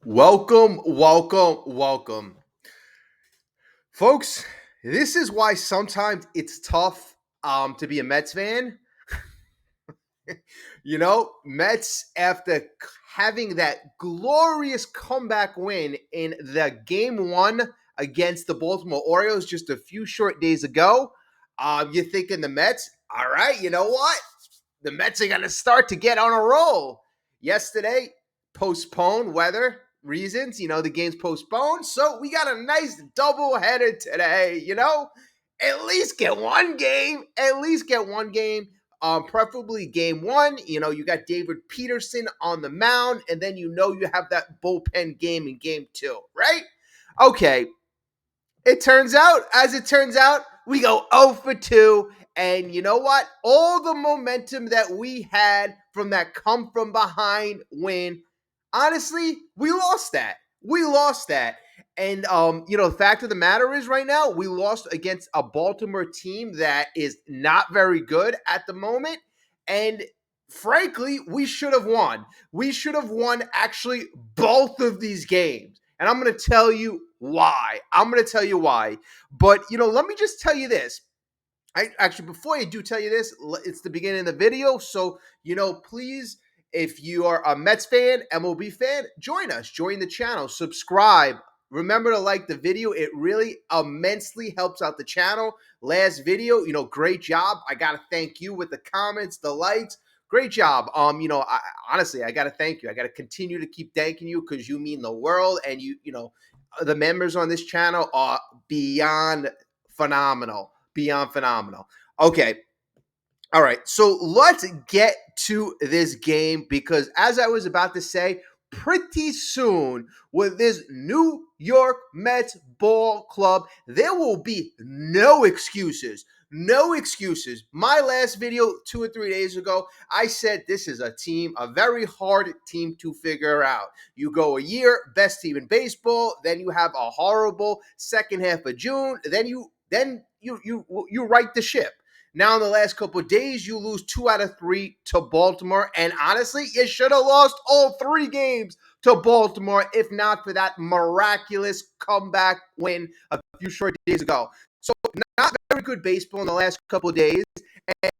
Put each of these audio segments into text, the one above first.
Welcome, welcome, welcome. Folks, this is why sometimes it's tough to be a Mets fan. Mets, after having that glorious comeback win in the game one against the Baltimore Orioles just a few short days ago, you're thinking the Mets, all right, you know what? The Mets are going to start to get on a roll. Yesterday, postponed weather reasons, the game's postponed. So we got a nice double header today, At least get one game. At least get one game. Preferably game one. You got David Peterson on the mound, and then you have that bullpen game in game two, right? Okay. As it turns out, we go 0 for 2. And you know what? All the momentum that we had from that come from behind win, honestly, we lost that. We lost that. And the fact of the matter is right now, we lost against a Baltimore team that is not very good at the moment. And frankly, we should have won. We should have won actually both of these games. And I'm going to tell you why. But, let me just tell you this. Before I do tell you this, it's the beginning of the video. So, please, if you are a Mets fan, MLB fan, join us. Join the channel. Subscribe. Remember to like the video. It really immensely helps out the channel. Last video, great job. I got to thank you with the comments, the likes. Great job. Honestly, I got to thank you. I got to continue to keep thanking you because you mean the world. And the members on this channel are beyond phenomenal. Beyond phenomenal. Okay. All right. So let's get to this game because, as I was about to say, pretty soon with this New York Mets ball club, there will be no excuses. No excuses. My last video 2 or 3 days ago, I said this is a very hard team to figure out. You go a year, best team in baseball, then you have a horrible second half of June, then you right the ship. Now, in the last couple of days, you lose 2 out of 3 to Baltimore. And honestly, you should have lost all 3 games to Baltimore if not for that miraculous comeback win a few short days ago. So, not very good baseball in the last couple of days.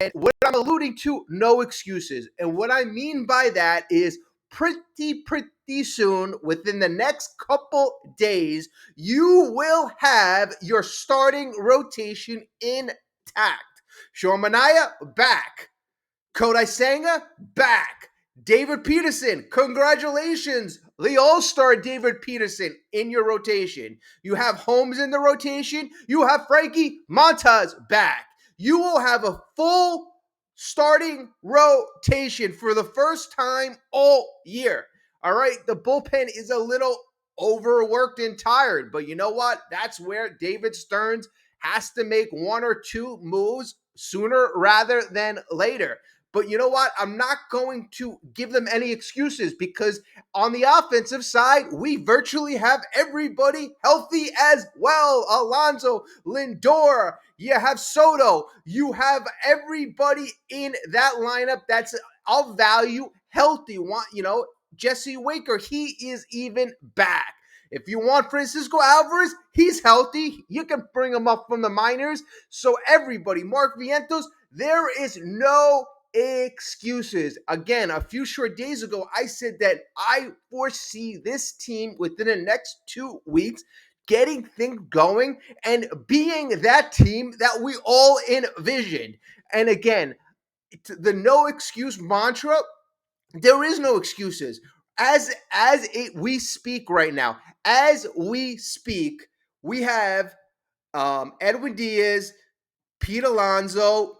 And what I'm alluding to, no excuses. And what I mean by that is pretty soon, within the next couple days, you will have your starting rotation intact. Sean Manaea, back. Kodai Senga, back. David Peterson, congratulations. The all-star David Peterson in your rotation. You have Holmes in the rotation. You have Frankie Montas back. You will have a full starting rotation for the first time all year. All right, the bullpen is a little overworked and tired, but you know what? That's where David Stearns has to make 1 or 2 moves sooner rather than later. But you know what? I'm not going to give them any excuses because on the offensive side, we virtually have everybody healthy as well. Alonso, Lindor, you have Soto, you have everybody in that lineup that's of value, healthy. Jesse Waker, he is even back. If you want Francisco Alvarez, he's healthy. You can bring him up from the minors. So everybody, Mark Vientos, there is no excuses. Again, a few short days ago, I said that I foresee this team within the next 2 weeks getting things going and being that team that we all envisioned. And again, the no excuse mantra, there is no excuses. We speak right now, we have Edwin Diaz, Pete Alonso,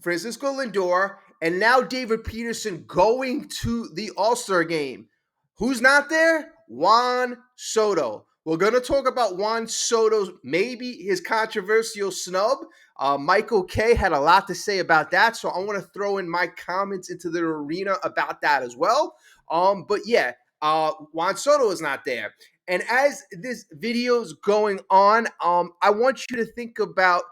Francisco Lindor, and now David Peterson going to the All-Star game. Who's not there? Juan Soto. We're going to talk about Juan Soto's, maybe his controversial snub. Michael K had a lot to say about that, so I want to throw in my comments into the arena about that as well. But yeah, Juan Soto is not there. And as this video is going on, I want you to think about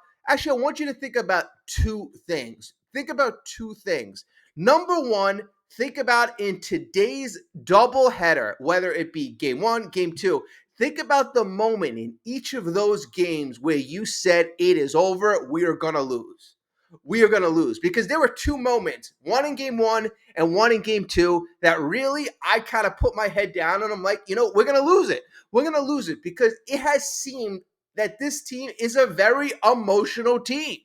two things. Think about 2 things. Number one, think about in today's doubleheader, whether it be game one, game two, think about the moment in each of those games where you said it is over, we are going to lose. We are going to lose because there were two moments, one in game one and one in game two, that really I kind of put my head down and I'm like, we're going to lose it. We're going to lose it because it has seemed that this team is a very emotional team,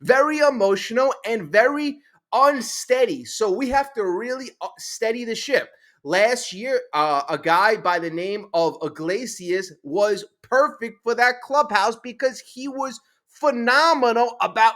very emotional and very unsteady. So we have to really steady the ship. Last year, a guy by the name of Iglesias was perfect for that clubhouse because he was phenomenal about,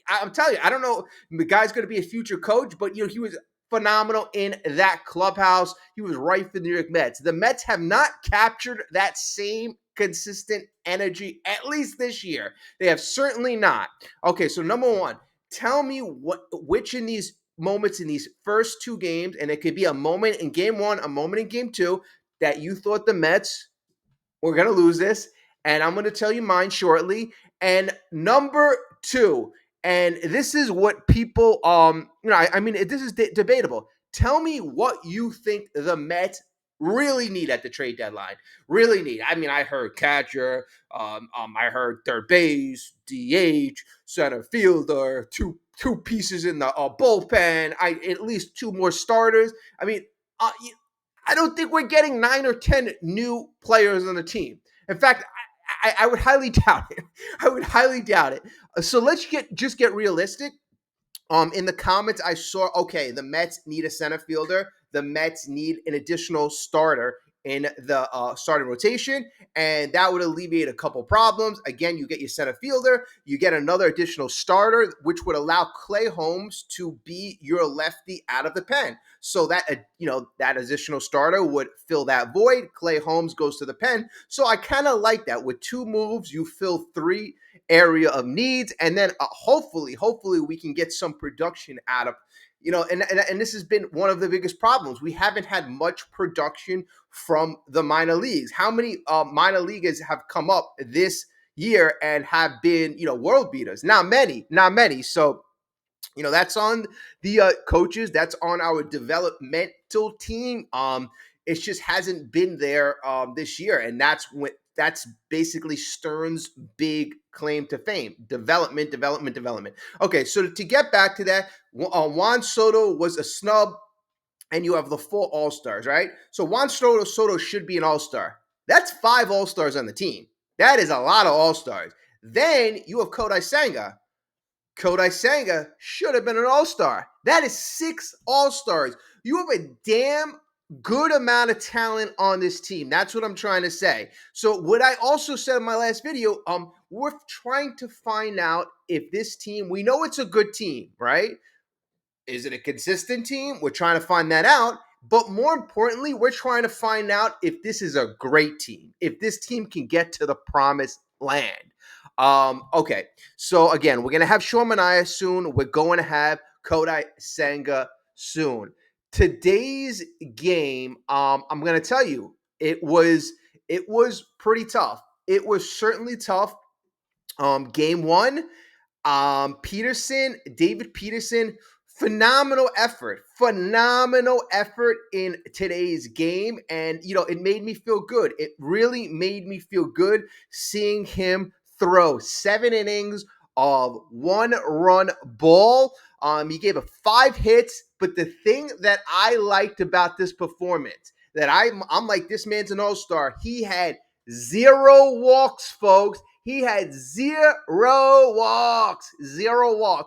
I'm telling you, I don't know, the guy's going to be a future coach, but, he was phenomenal in that clubhouse. He was right for the New York Mets. The Mets have not captured that same consistent energy, at least this year. They have certainly not. Okay, so number one, tell me which in these moments in these first two games, and it could be a moment in game one, a moment in game two, that you thought the Mets were going to lose this. And I'm going to tell you mine shortly. And number two, and this is what people, this is debatable. Tell me what you think the Mets really need at the trade deadline. Really need. I mean, I heard catcher, I heard third base, DH, center fielder, two pieces in the bullpen. At least two more starters. I mean, I don't think we're getting 9 or 10 new players on the team. In fact, I would highly doubt it. I would highly doubt it. So let's just get realistic. In the comments, I saw, okay, the Mets need a center fielder. The Mets need an additional starter in the starting rotation, and that would alleviate a couple problems. Again, you get your center fielder, you get another additional starter, which would allow Clay Holmes to be your lefty out of the pen. So that that additional starter would fill that void. Clay Holmes goes to the pen. So I kind of like that. With two moves, you fill three area of needs, and then hopefully we can get some production out of and this has been one of the biggest problems. We haven't had much production from the minor leagues. How many minor leaguers have come up this year and have been world beaters? Not many. So that's on the coaches. That's on our developmental team. It just hasn't been there this year, and that's basically Stern's big claim to fame: development. Okay, so to get back to that, Juan Soto was a snub, and you have the 4 All-Stars, right? So Juan Soto should be an All-Star. That's 5 All-Stars on the team. That is a lot of All-Stars. Then you have Kodai Senga. Kodai Senga should have been an All-Star. That is 6 All-Stars. You have a damn good amount of talent on this team. That's what I'm trying to say. So what I also said in my last video, we're trying to find out if this team, we know it's a good team, right? Is it a consistent team? We're trying to find that out. But more importantly, we're trying to find out if this is a great team, if this team can get to the promised land. Okay, so again, we're going to have Sean Manaea soon. We're going to have Kodai Senga soon. Today's game, I'm going to tell you, it was pretty tough. It was certainly tough. Game one, David Peterson, phenomenal effort in today's game. And, it made me feel good. It really made me feel good seeing him throw 7 innings of 1-run ball. He gave 5 hits, but the thing that I liked about this performance, that I'm like, this man's an all-star. He had 0 walks, folks. He had 0 walks.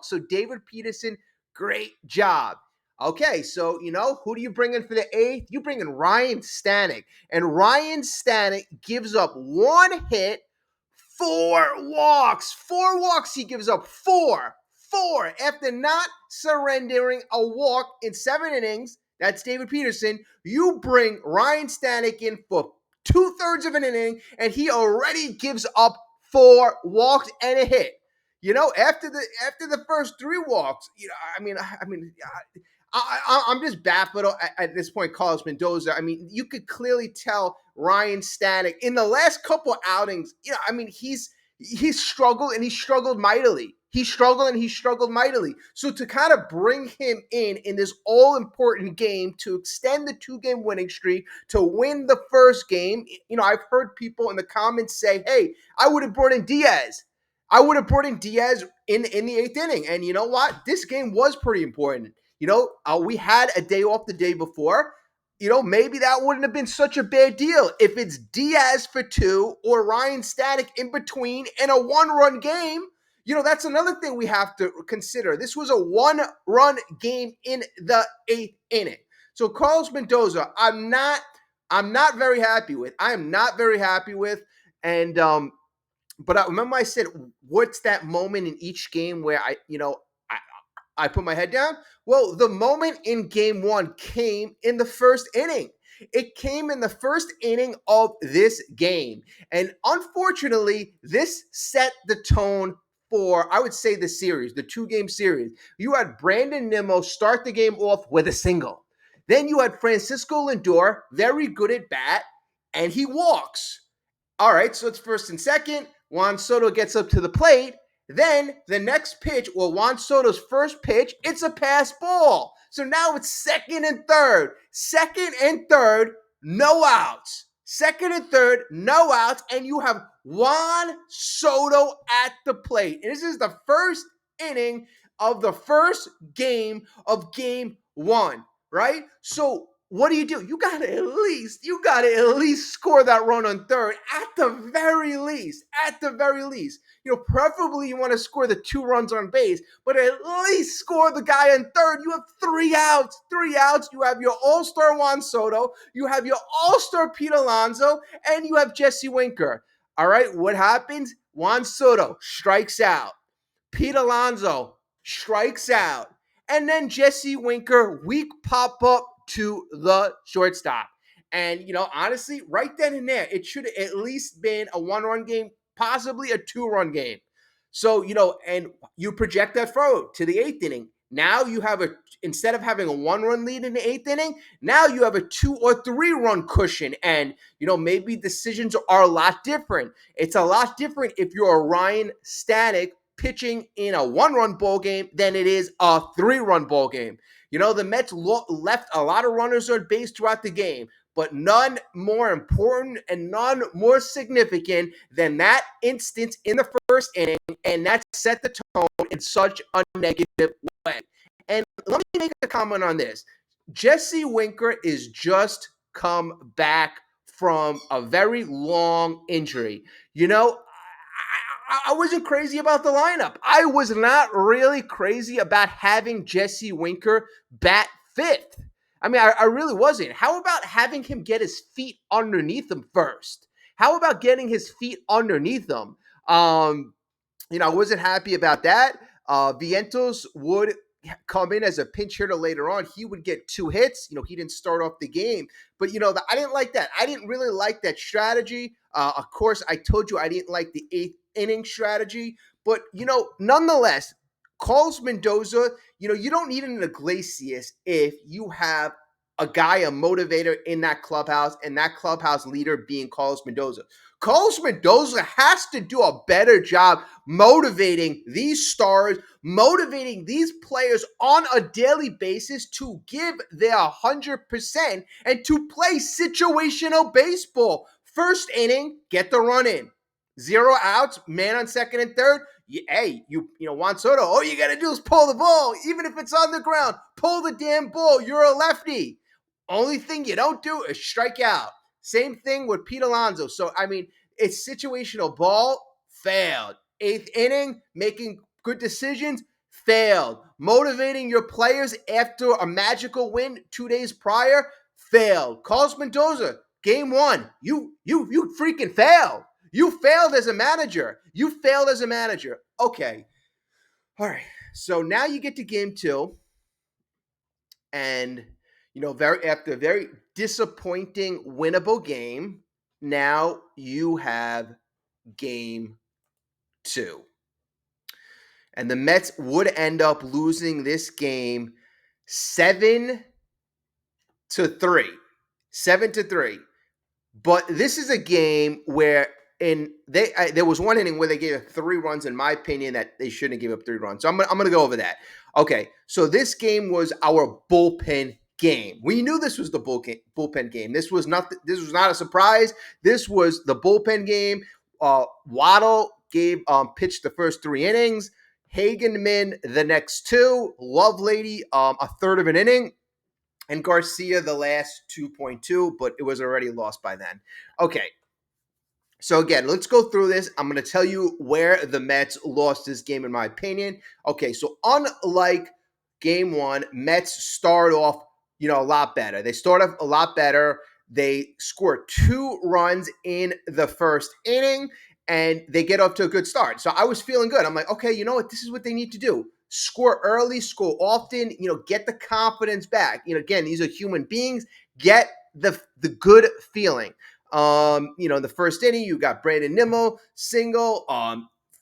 So David Peterson, great job. Okay, so, who do you bring in for the 8th? You bring in Ryan Stanek. And Ryan Stanek gives up 1 hit, 4 walks. 4 walks he gives up. 4. After not surrendering a walk in 7 innings, that's David Peterson, you bring Ryan Stanek in for 2/3 of an inning, and he already gives up 4 walks and a hit. After the first 3 walks, I'm just baffled at this point. Carlos Mendoza. I mean, you could clearly tell Ryan Stanek in the last couple outings. He's struggled, and he struggled mightily. He struggled, and he struggled mightily. So to kind of bring him in this all important game to extend the 2-game winning streak, to win the first game, I've heard people in the comments say, "Hey, I would have brought in Diaz. I would have brought in Diaz in the 8th inning." And you know what? This game was pretty important. We had a day off the day before. Maybe that wouldn't have been such a bad deal if it's Diaz for 2 or Ryan Stanek in between in a 1-run game. That's another thing we have to consider. This was a 1-run game in the 8th inning. So Carlos Mendoza, I'm not very happy with. I am not very happy with. And but I remember I said, what's that moment in each game where I put my head down? Well, the moment in game 1 came in the 1st inning. It came in the 1st inning of this game. And unfortunately, this set the tone for, I would say, the series, the 2-game series. You had Brandon Nimmo start the game off with a single. Then you had Francisco Lindor, very good at bat, and he walks. All right, so it's first and second. Juan Soto gets up to the plate. Then the next pitch, Juan Soto's first pitch, it's a pass ball. So now it's second and third. Second and third, no outs. Second and third, no outs. And you have Juan Soto at the plate. And this is the 1st inning of the first game of game 1, right? So what do? You gotta at least score that run on third at the very least. At the very least. Preferably you want to score the 2 runs on base, but at least score the guy on third. You have 3 outs. 3 outs. You have your all-star Juan Soto, you have your all-star Pete Alonso, and you have Jesse Winker. All right, what happens? Juan Soto strikes out. Pete Alonso strikes out. And then Jesse Winker, weak pop-up to the shortstop. And, honestly, right then and there, it should have at least been a 1-run game, possibly a 2-run game. So, and you project that forward to the 8th inning. Now you have instead of having a 1-run lead in the 8th inning, now you have a 2 or 3-run cushion. And, maybe decisions are a lot different. It's a lot different if you're a Ryan Stanek pitching in a 1-run ball game than it is a 3-run ball game. The Mets left a lot of runners on base throughout the game, but none more important and none more significant than that instance in the 1st inning, and that set the tone in such a negative way. And let me make a comment on this. Jesse Winker is just come back from a very long injury. I wasn't crazy about the lineup. I was not really crazy about having Jesse Winker bat 5th. I mean, I really wasn't. How about having him get his feet underneath him first? How about getting his feet underneath him? I wasn't happy about that. Vientos would come in as a pinch hitter later on. He would get 2 hits. He didn't start off the game. But, I didn't like that. I didn't really like that strategy. Of course, I told you I didn't like the 8th-inning strategy. But, nonetheless, Carlos Mendoza, you don't need an Iglesias if you have a guy, a motivator in that clubhouse, and that clubhouse leader being Carlos Mendoza. Carlos Mendoza has to do a better job motivating these stars, motivating these players on a daily basis to give their 100% and to play situational baseball. 1st inning, get the run in. 0 outs, man on second and third. Juan Soto, all you got to do is pull the ball. Even if it's on the ground, pull the damn ball. You're a lefty. Only thing you don't do is strike out. Same thing with Pete Alonso. So, it's situational ball, failed. 8th inning, making good decisions, failed. Motivating your players after a magical win 2 days prior, failed. Carlos Mendoza, game 1, you freaking failed. You failed as a manager. Okay. All right. So now you get to game 2, and after a very disappointing, winnable game, now you have game 2. And the Mets would end up losing this game 7-3. 7-3. But this is a game where there was one inning where they gave up 3 runs, in my opinion, that they shouldn't give up 3 runs. So I'm gonna go over that. Okay, so this game was our bullpen game. We knew this was the bullpen game. This was not a surprise. This was the bullpen game. Waddle pitched the first 3 innings. Hagenman the next two. Lovelady a third of an inning. And Garcia the last 2.2, but it was already lost by then. Okay, so again, let's go through this. I'm going to tell you where the Mets lost this game, in my opinion. Okay, so unlike game one, Mets start off, a lot better. They start off a lot better. They score 2 runs in the first inning, and they get off to a good start. So I was feeling good. I'm like, okay, you know what? This is what they need to do. Score early, score often, get the confidence back. Again, these are human beings. Get the good feeling. In the first inning, you got Brandon Nimmo, single,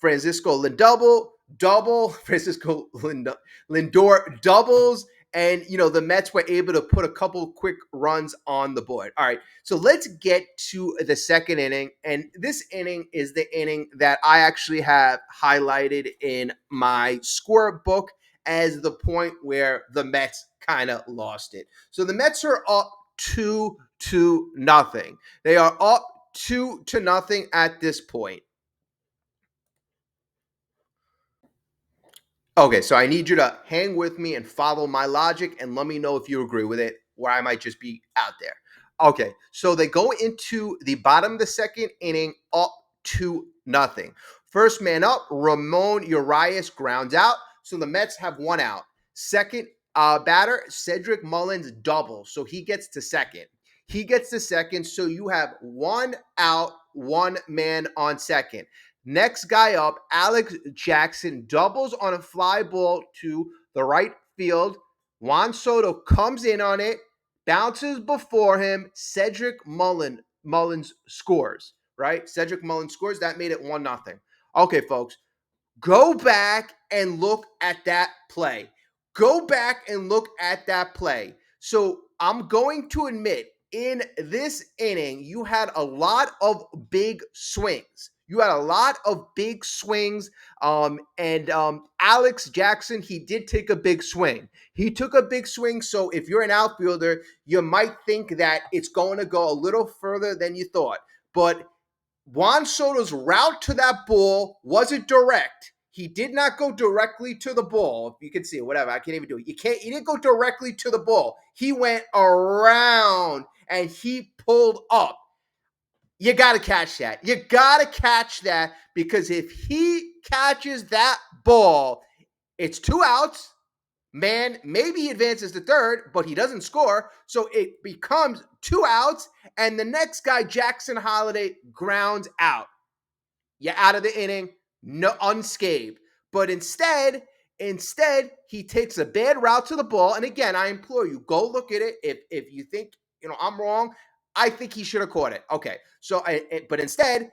Francisco double, Francisco Lindor doubles, and the Mets were able to put a couple quick runs on the board. All right, so let's get to the second inning, and this inning is the inning that I actually have highlighted in my score book as the point where the Mets kind of lost it. So the Mets are up 2-0. They are up 2-0 at this point. Okay, so I need you to hang with me and follow my logic and let me know if you agree with it, or I might just be out there. Okay, so they go into the bottom of the second inning up 2-0. First man up, Ramon Urias grounds out, so the Mets have 1 out. Second batter, Cedric Mullins doubles, so he gets to second. So you have 1 out, 1 man on second. Next guy up, Alex Jackson doubles on a fly ball to the right field. Juan Soto comes in on it, bounces before him. Cedric Mullins scores, right? Cedric Mullins scores. That made it 1-0. Okay, folks, go back and look at that play. So I'm going to admit, in this inning, you had a lot of big swings. And Alex Jackson, he did take a big swing. So if you're an outfielder, you might think that it's going to go a little further than you thought. But Juan Soto's route to that ball wasn't direct. He did not go directly to the ball. If you can see it, whatever. I can't even do it. He didn't go directly to the ball. He went around and he pulled up. You got to catch that. Because if he catches that ball, it's 2 outs. Man, maybe he advances to third, but he doesn't score. So it becomes 2 outs, and the next guy, Jackson Holliday, grounds out. You're out of the inning, no unscathed. But instead, he takes a bad route to the ball. And again, I implore you, go look at it. If you think I'm wrong, I think he should have caught it. Okay, but instead,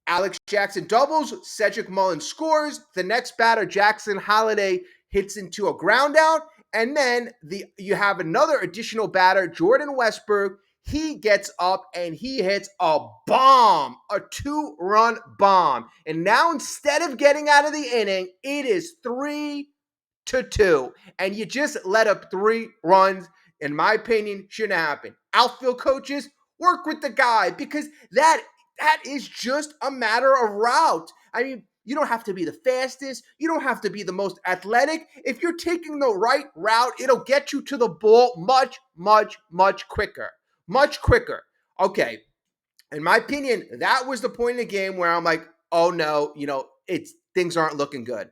Alex Jackson doubles, Cedric Mullins scores. The next batter, Jackson Holliday, hits into a ground out, and then you have another additional batter, Jordan Westburg. He gets up and he hits a bomb, a 2-run bomb. And now instead of getting out of the inning, it is 3-2. And you just let up 3 runs. In my opinion, shouldn't happen. Outfield coaches, work with the guy, because that is just a matter of route. I mean, you don't have to be the fastest. You don't have to be the most athletic. If you're taking the right route, it'll get you to the ball much, much, much quicker. Okay. In my opinion, that was the point in the game where I'm like, oh no, things aren't looking good.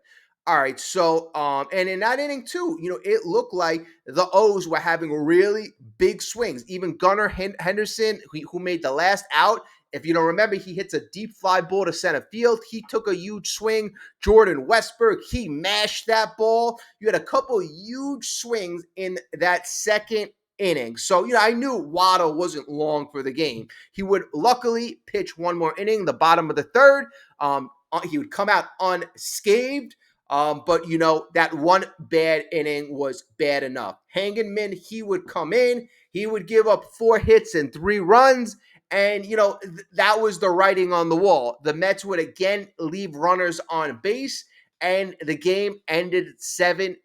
All right, so and in that inning too, it looked like the O's were having really big swings. Even Gunnar Henderson, who made the last out, if you don't remember, he hits a deep fly ball to center field. He took a huge swing. Jordan Westburg, he mashed that ball. You had a couple huge swings in that second inning. So, I knew Waddle wasn't long for the game. He would luckily pitch one more inning, the bottom of the third. He would come out unscathed. But that one bad inning was bad enough. Hagenman, he would come in. He would give up 4 hits and 3 runs. And, that was the writing on the wall. The Mets would again leave runners on base, and the game ended 7-3.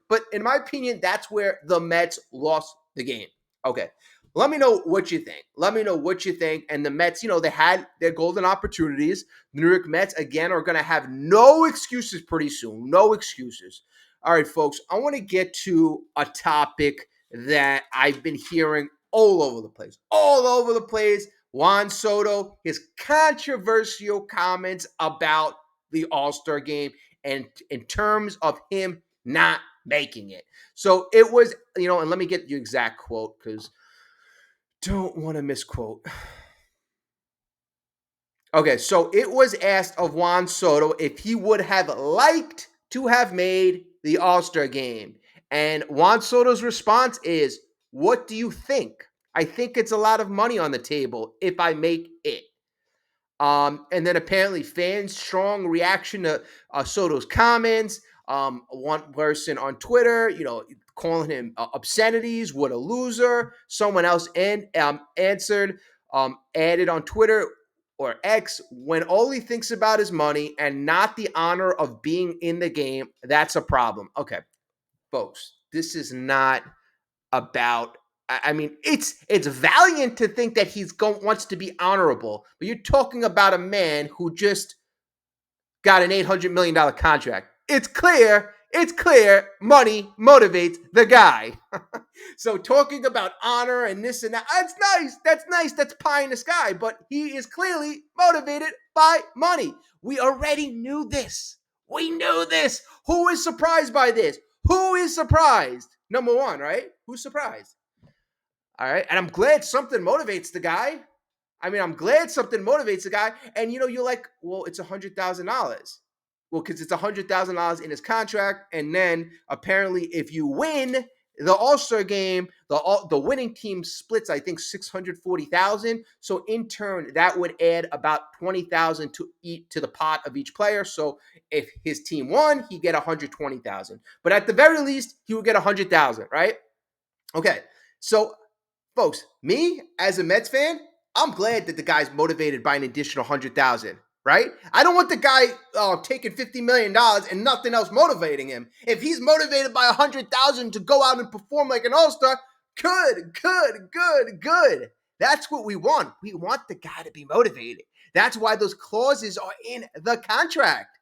But in my opinion, that's where the Mets lost the game. Okay. Let me know what you think. Let me know what you think. And the Mets, they had their golden opportunities. The New York Mets, again, are going to have no excuses pretty soon. No excuses. All right, folks, I want to get to a topic that I've been hearing all over the place. All over the place. Juan Soto, his controversial comments about the All-Star game and in terms of him not making it. So it was, and let me get the exact quote because don't want to misquote. Okay, so it was asked of Juan Soto if he would have liked to have made the All-Star game. And Juan Soto's response is, "What do you think? I think it's a lot of money on the table if I make it." And then apparently fans' strong reaction to Soto's comments. One person on Twitter, calling him obscenities, what a loser. Someone else answered, added on Twitter or X, when all he thinks about is money and not the honor of being in the game, that's a problem. Okay, folks, this is not about. I mean, it's valiant to think that wants to be honorable, but you're talking about a man who just got an $800 million contract. It's clear money motivates the guy. So talking about honor and this and that, that's nice, that's pie in the sky, but he is clearly motivated by money. We already knew this. We knew this. Who is surprised by this? Who is surprised? Number one, right? Who's surprised? All right. And I'm glad something motivates the guy. I mean, I'm glad something motivates the guy. And you're like, well, it's $100,000. Well, because it's $100,000 in his contract. And then apparently, if you win the All-Star game, the winning team splits, I think, 640,000. So in turn, that would add about 20,000 to the pot of each player. So if his team won, he'd get 120,000. But at the very least, he would get 100,000, right? Okay. So folks, me as a Mets fan, I'm glad that the guy's motivated by an additional 100,000. Right? I don't want the guy taking $50 million and nothing else motivating him. If he's motivated by 100,000 to go out and perform like an all-star, good. That's what we want. We want the guy to be motivated. That's why those clauses are in the contract.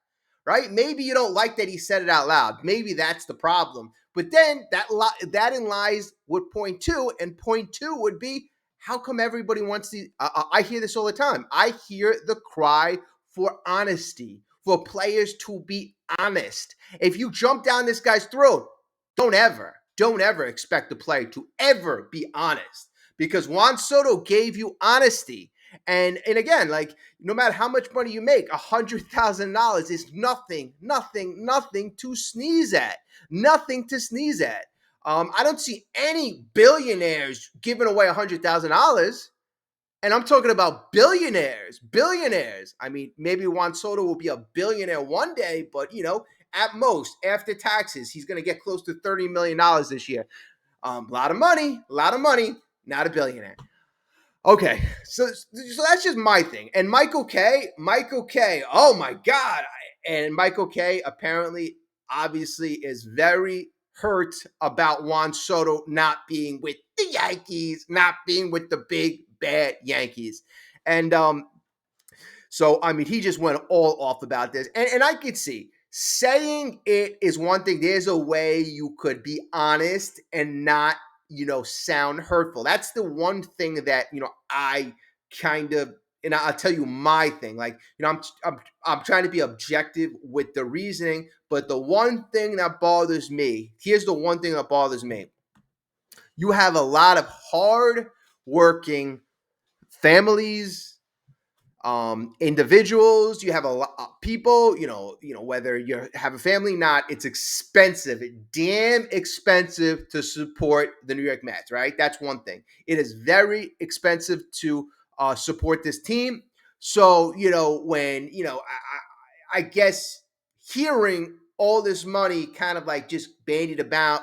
Right? Maybe you don't like that he said it out loud. Maybe that's the problem. But then that in lies with point two, and point two would be, how come everybody wants to? I hear this all the time. I hear the cry for honesty, for players to be honest. If you jump down this guy's throat, don't ever expect the player to ever be honest, because Juan Soto gave you honesty. And again, like, no matter how much money you make, $100,000 is nothing to sneeze at. Nothing to sneeze at. I don't see any billionaires giving away $100,000. And I'm talking about billionaires. I mean, maybe Juan Soto will be a billionaire one day, but, at most, after taxes, he's going to get close to $30 million this year. A lot of money, not a billionaire. Okay, so that's just my thing. And Michael K, oh my God. And Michael K apparently, obviously, is very hurt about Juan Soto not being with the Yankees, not being with the big, bad Yankees. And so, I mean, he just went all off about this. And I could see saying it is one thing. There's a way you could be honest and not, sound hurtful. That's the one thing that, I kind of, and I'll tell you my thing. Like, I'm trying to be objective with the reasoning, but the one thing that bothers me, here's the one thing that bothers me. You have a lot of hard working families, individuals. You have a lot of people, whether you have a family or not, it's expensive, damn expensive to support the New York Mets, right? That's one thing. It is very expensive to support this team. So, when, I guess hearing all this money kind of like just bandied about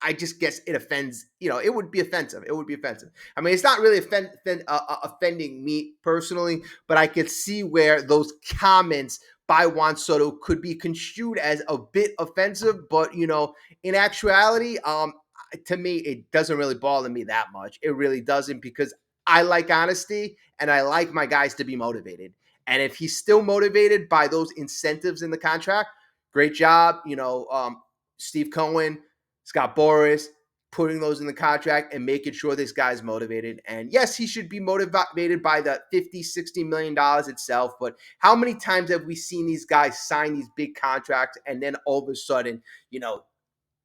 I just guess it offends. It would be offensive. It would be offensive. I mean, it's not really offending me personally, but I could see where those comments by Juan Soto could be construed as a bit offensive. But in actuality, to me, it doesn't really bother me that much. It really doesn't, because I like honesty and I like my guys to be motivated. And if he's still motivated by those incentives in the contract, great job. Steve Cohen, Scott Boras, putting those in the contract and making sure this guy's motivated. And yes, he should be motivated by the $50-60 million itself. But how many times have we seen these guys sign these big contracts and then all of a sudden,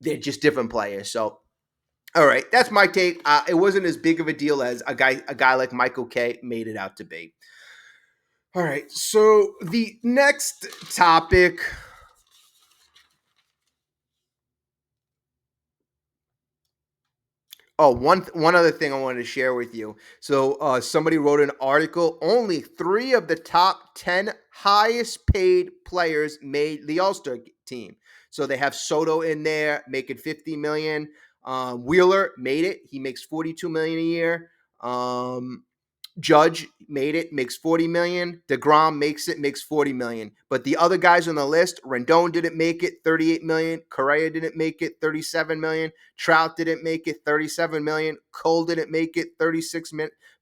they're just different players? So, all right, that's my take. It wasn't as big of a deal as a guy like Michael K made it out to be. All right, so the next topic. Oh, one other thing I wanted to share with you. So somebody wrote an article. Only 3 of the top 10 highest paid players made the All-Star team. So they have Soto in there making 50 million. Wheeler made it. He makes 42 million a year. Judge made it, makes 40 million. DeGrom makes 40 million. But the other guys on the list, Rendon didn't make it, 38 million. Correa didn't make it, 37 million. Trout didn't make it, 37 million. Cole didn't make it, 36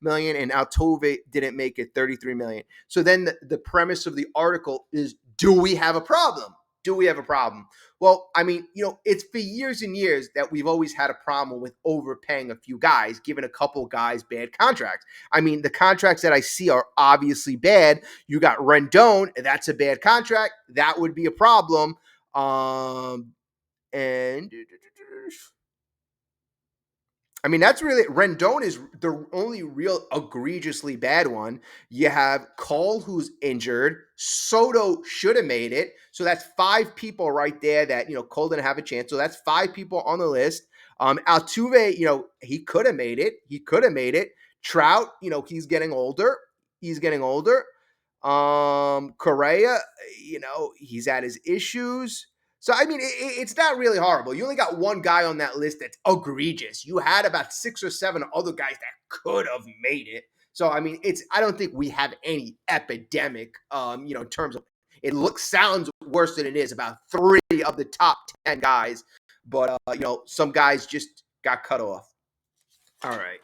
million. And Altuve didn't make it, 33 million. So then the premise of the article is, do we have a problem? Do we have a problem? Well, I mean, it's for years and years that we've always had a problem with overpaying a few guys, giving a couple guys bad contracts. I mean, the contracts that I see are obviously bad. You got Rendon, that's a bad contract. That would be a problem. And I mean, that's really Rendon is the only real egregiously bad one. You have Cole, who's injured. Soto should have made it. So that's 5 people right there that, Cole didn't have a chance. So that's 5 people on the list. Altuve, he could have made it. He could have made it. Trout, he's getting older. He's getting older. Correa, he's had his issues. So, I mean, it's not really horrible. You only got one guy on that list that's egregious. You had about 6 or 7 other guys that could have made it. So, I mean, I don't think we have any epidemic, in terms of sounds worse than it is. About 3 of the top 10 guys. But, some guys just got cut off. All right.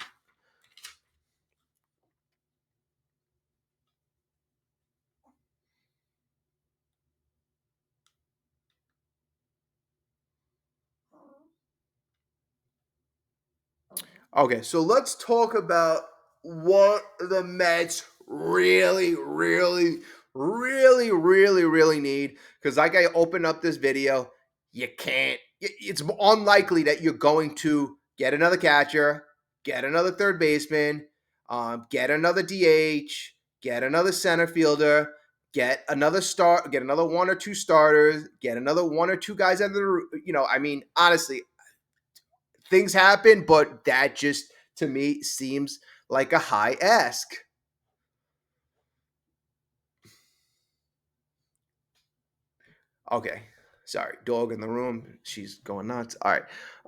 Okay, so let's talk about what the Mets really, really, really, really, really need. Because, like I opened up this video, you can't. It's unlikely that you're going to get another catcher, get another third baseman, get another DH, get another center fielder, get another 1 or 2 starters, get another 1 or 2 guys under the. I mean, honestly, things happen, but that just to me seems like a high ask. Okay. Sorry, dog in the room. She's going nuts. All right.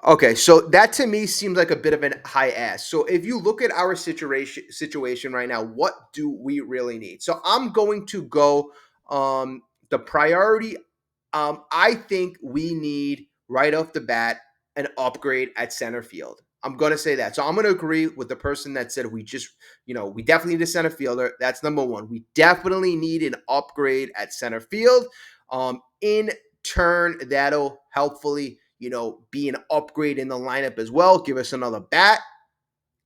Okay, so that to me seems like a bit of a high ask. So if you look at our situation right now, what do we really need? So I'm going to go the priority. I think we need right off the bat an upgrade at center field. I'm going to say that. So I'm going to agree with the person that said we definitely need a center fielder. That's number one. We definitely need an upgrade at center field. In turn, that'll helpfully, be an upgrade in the lineup as well. Give us another bat.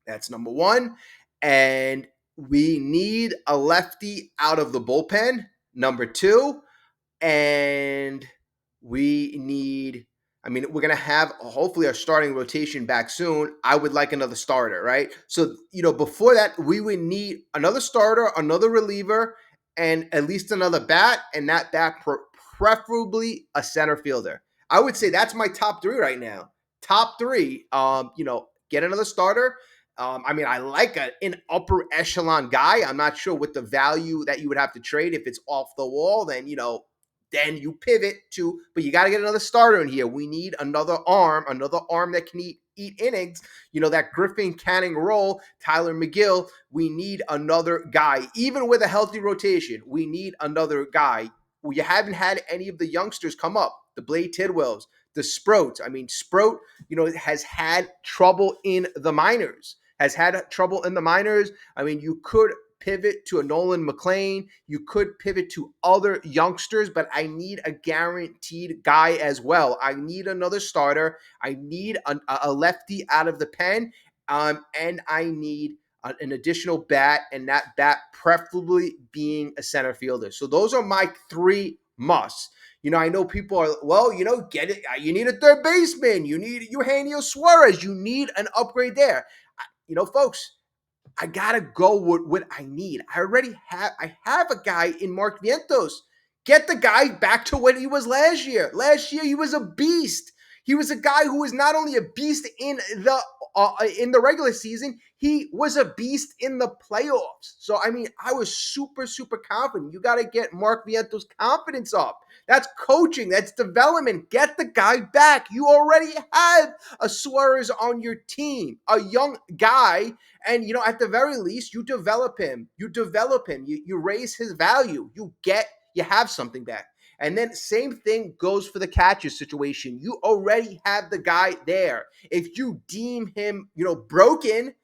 That's number one. And we need a lefty out of the bullpen. Number two. And we need, I mean, we're going to have hopefully our starting rotation back soon. I would like another starter, right? So, before that, we would need another starter, another reliever, and at least another bat, and that bat preferably a center fielder. I would say that's my top 3 right now. Top 3, get another starter. I mean, I like an upper echelon guy. I'm not sure what the value that you would have to trade. If it's off the wall, then, then you pivot to, but you got to get another starter in here. We need another arm that can eat innings. That Griffin Canning role, Tyler McGill. We need another guy, even with a healthy rotation. We need another guy. We haven't had any of the youngsters come up. The Blade Tidwells, the Sproats. I mean, Sproat, has had trouble in the minors. I mean, you could pivot to a Nolan McLean. You could pivot to other youngsters, but I need a guaranteed guy as well. I need another starter. I need a lefty out of the pen, and I need an additional bat, and that bat preferably being a center fielder. So those are my three musts. I know people are, get it. You need a third baseman. You need Eugenio Suarez. You need an upgrade there. Folks, I gotta go with what I need. I have a guy in Mark Vientos. Get the guy back to what he was last year. Last year he was a beast. He was a guy who was not only a beast in the regular season, he was a beast in the playoffs. So I mean, I was super super confident. You got to get Mark Vientos' confidence up. That's coaching. That's development. Get the guy back. You already have a Suarez on your team, a young guy. And, at the very least, you develop him. You raise his value. You have something back. And then same thing goes for the catcher situation. You already have the guy there. If you deem him, broken,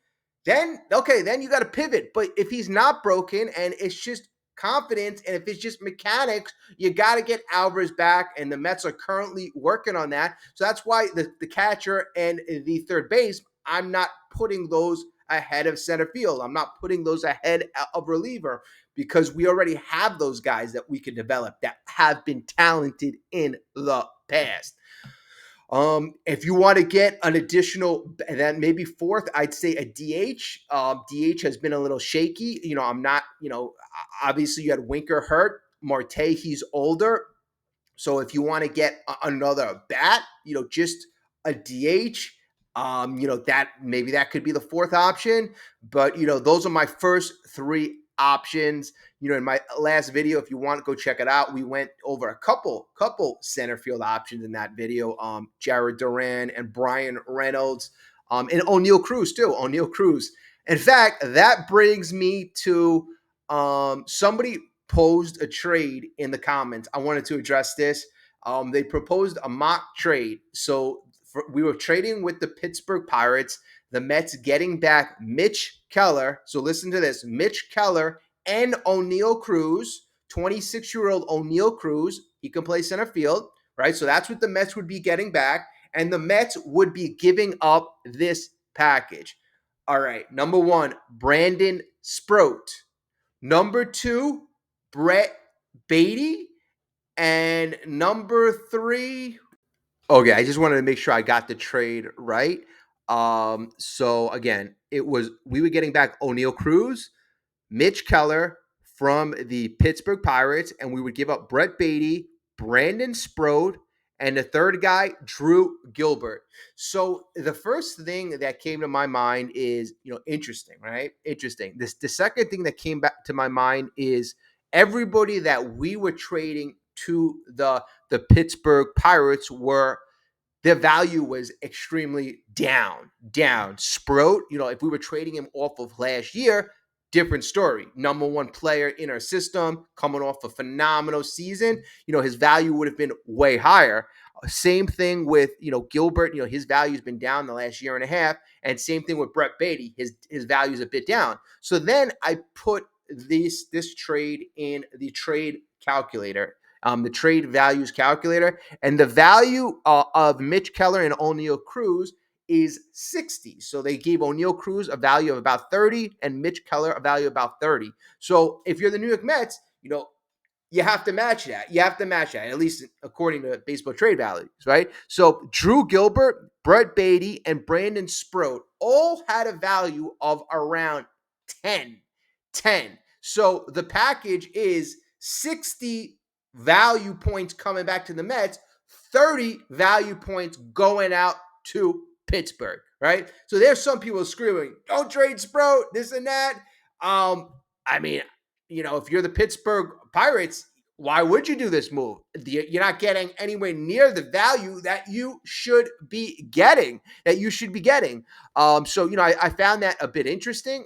then okay, then you got to pivot. But if he's not broken and it's just confidence and if it's just mechanics, you got to get Alvarez back, and the Mets are currently working on that. So that's why the catcher and the third base, I'm not putting those ahead of center field. I'm not putting those ahead of reliever because we already have those guys that we can develop that have been talented in the past. If you want to get an additional, then maybe fourth, I'd say a DH. DH has been a little shaky. I'm not, obviously you had Winker hurt. Marte, he's older. So if you want to get another bat, just a DH, that could be the fourth option. But those are my first three options. In my last video, if you want to go check it out, we went over a couple center field options in that video. Jared Duran and Brian Reynolds, and O'Neal Cruz too. O'Neal Cruz. In fact, that brings me to somebody posed a trade in the comments. I wanted to address this. They proposed a mock trade. So we were trading with the Pittsburgh Pirates, the Mets getting back Mitch Keller. So listen to this: Mitch Keller and O'Neal Cruz, 26-year-old O'Neal Cruz. He can play center field, right? So that's what the Mets would be getting back. And the Mets would be giving up this package. All right. Number one, Brandon Sproat. Number two, Brett Beatty. And number three, okay, I just wanted to make sure I got the trade right. So again, we were getting back O'Neal Cruz, Mitch Keller from the Pittsburgh Pirates, and we would give up Brett Beatty, Brandon Sproat, and the third guy, Drew Gilbert. So the first thing that came to my mind is, interesting, right? Interesting. The second thing that came back to my mind is everybody that we were trading to the Pittsburgh Pirates their value was extremely down. Sproat, if we were trading him off of last year, different story. Number one player in our system, coming off a phenomenal season, his value would have been way higher. Same thing with, Gilbert, his value has been down the last year and a half. And same thing with Brett Beatty, his value is a bit down. So then I put this trade in the trade calculator, the trade values calculator, and the value of Mitch Keller and O'Neal Cruz is 60. So they gave O'Neal Cruz a value of about 30 and Mitch Keller a value of about 30. So if you're the New York Mets, you have to match that. At least according to baseball trade values, right? So Drew Gilbert, Brett Beatty, and Brandon Sproat all had a value of around 10. So the package is 60 value points coming back to the Mets, 30 value points going out to Pittsburgh, right? So there's some people screaming, don't trade Sproat, this and that. I mean, if you're the Pittsburgh Pirates, Why would you do this move? You're not getting anywhere near the value that you should be getting. So I found that a bit interesting.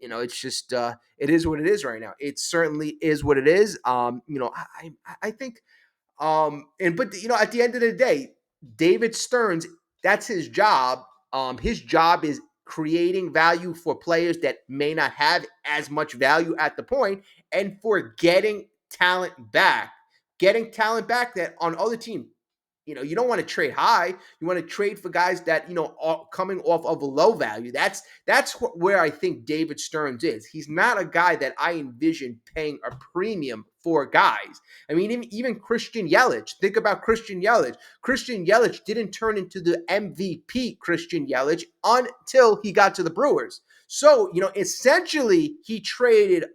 It's just it is what it is right now. It certainly is what it is. I think and but at the end of the day, David Stearns, that's his job. His job is creating value for players that may not have as much value at the point, and for getting talent back that on other teams. You don't want to trade high. You want to trade for guys that are coming off of a low value. That's where I think David Stearns is. He's not a guy that I envision paying a premium for guys. I mean, even Christian Yelich. Think about Christian Yelich. Christian Yelich didn't turn into the MVP Christian Yelich until he got to the Brewers. So, essentially he traded,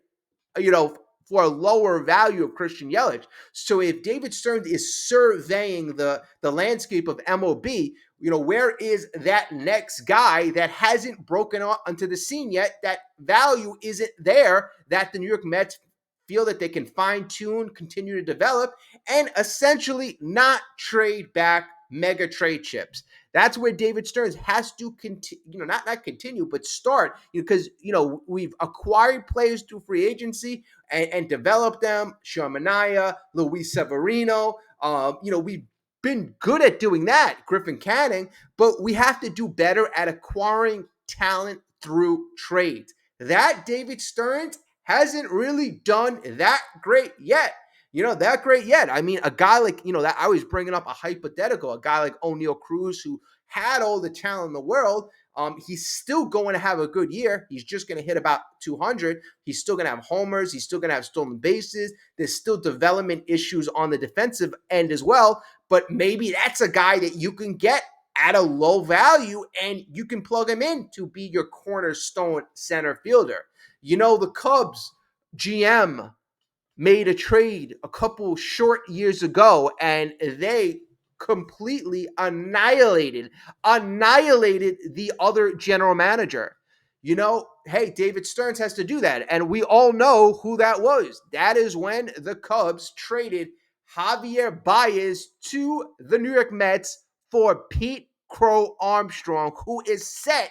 you know, for a lower value of Christian Yelich. So if David Stearns is surveying the landscape of MLB, where is that next guy that hasn't broken onto the scene yet? That value isn't there that the New York Mets feel that they can fine tune, continue to develop, and essentially not trade back mega trade chips. That's where David Stearns has to continue, not continue, but start, because we've acquired players through free agency and developed them. Shermania, Luis Severino. We've been good at doing that, Griffin Canning, but we have to do better at acquiring talent through trades. That David Stearns hasn't really done that great yet. I mean, a guy like, that I was bringing up a hypothetical, a guy like O'Neal Cruz, who had all the talent in the world. He's still going to have a good year. He's just going to hit about 200. He's still going to have homers. He's still going to have stolen bases. There's still development issues on the defensive end as well. But maybe that's a guy that you can get at a low value and you can plug him in to be your cornerstone center fielder. The Cubs GM made a trade a couple short years ago, and they completely annihilated the other general manager. Hey, David Stearns has to do that, and we all know who that was. That is when the Cubs traded Javier Baez to the New York Mets for Pete Crow Armstrong, who is set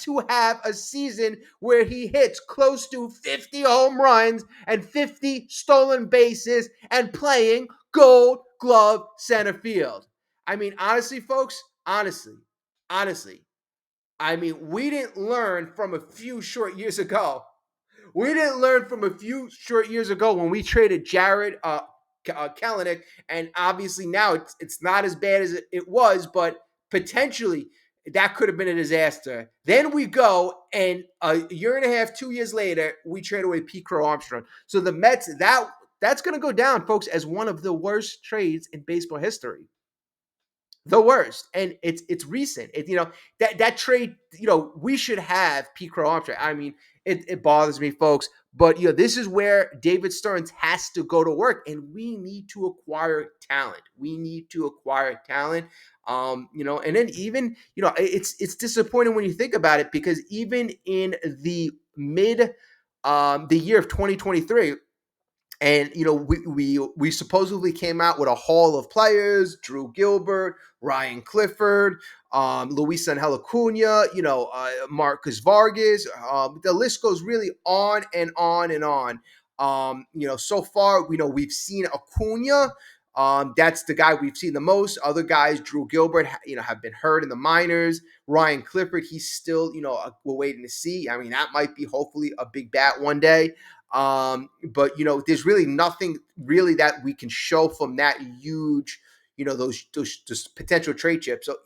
to have a season where he hits close to 50 home runs and 50 stolen bases and playing Gold Glove center field. I mean, honestly, folks, honestly, I mean, we didn't learn from a few short years ago. We didn't learn from a few short years ago when we traded Jared Kelenic, and obviously now it's not as bad as it was, but potentially that could have been a disaster. Then we go, and a year and a half, 2 years later, we trade away Pete Crow Armstrong. So the Mets, that's going to go down, folks, as one of the worst trades in baseball history. The worst, and it's recent. That trade. We should have Pete Crow Armstrong. I mean, it bothers me, folks. But this is where David Stearns has to go to work, and we need to acquire talent. And then even it's disappointing when you think about it, because even in the the year of 2023. And we supposedly came out with a haul of players: Drew Gilbert, Ryan Clifford, Luis Angel Acuna, Marcus Vargas. The list goes really on and on and on. So far, we've seen Acuna. That's the guy we've seen the most. Other guys, Drew Gilbert, have been hurt in the minors. Ryan Clifford, he's still, we're waiting to see. I mean, that might be hopefully a big bat one day. But there's really nothing really that we can show from that huge, those potential trade chips. So,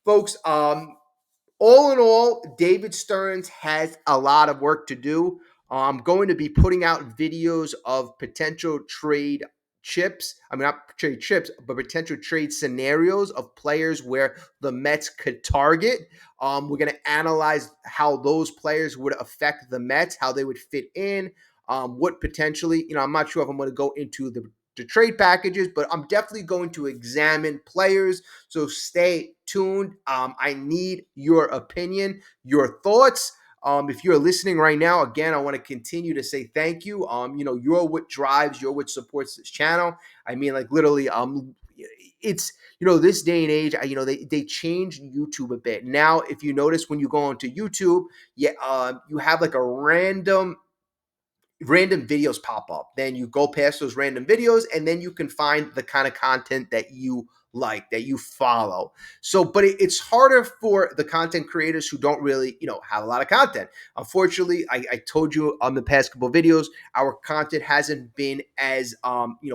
folks, all in all, David Stearns has a lot of work to do. I'm going to be putting out videos of potential trade chips. I mean, not trade chips, but potential trade scenarios of players where the Mets could target. We're going to analyze how those players would affect the Mets, how they would fit in, what potentially, I'm not sure if I'm going to go into the trade packages, but I'm definitely going to examine players. So stay tuned. I need your opinion, your thoughts. If you're listening right now, again, I want to continue to say thank you. You're what drives, you're what supports this channel. I mean, like literally, it's this day and age, they changed YouTube a bit. Now, if you notice when you go onto YouTube, yeah, you have like a random videos pop up. Then you go past those random videos and then you can find the kind of content that you like, that you follow. So, but it's harder for the content creators who don't really, have a lot of content. Unfortunately, I told you on the past couple of videos, our content hasn't been as,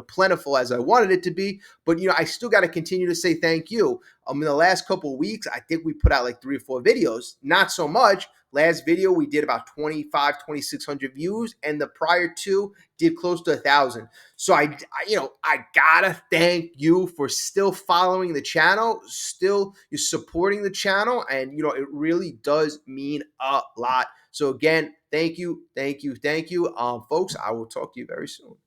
plentiful as I wanted it to be. But, I still got to continue to say thank you. In the last couple of weeks, I think we put out like 3 or 4 videos, not so much. Last video, we did about 2,600 views, and the prior 2 did close to 1,000. So I gotta thank you for still following the channel, still you're supporting the channel, and it really does mean a lot. So again, thank you, folks. I will talk to you very soon.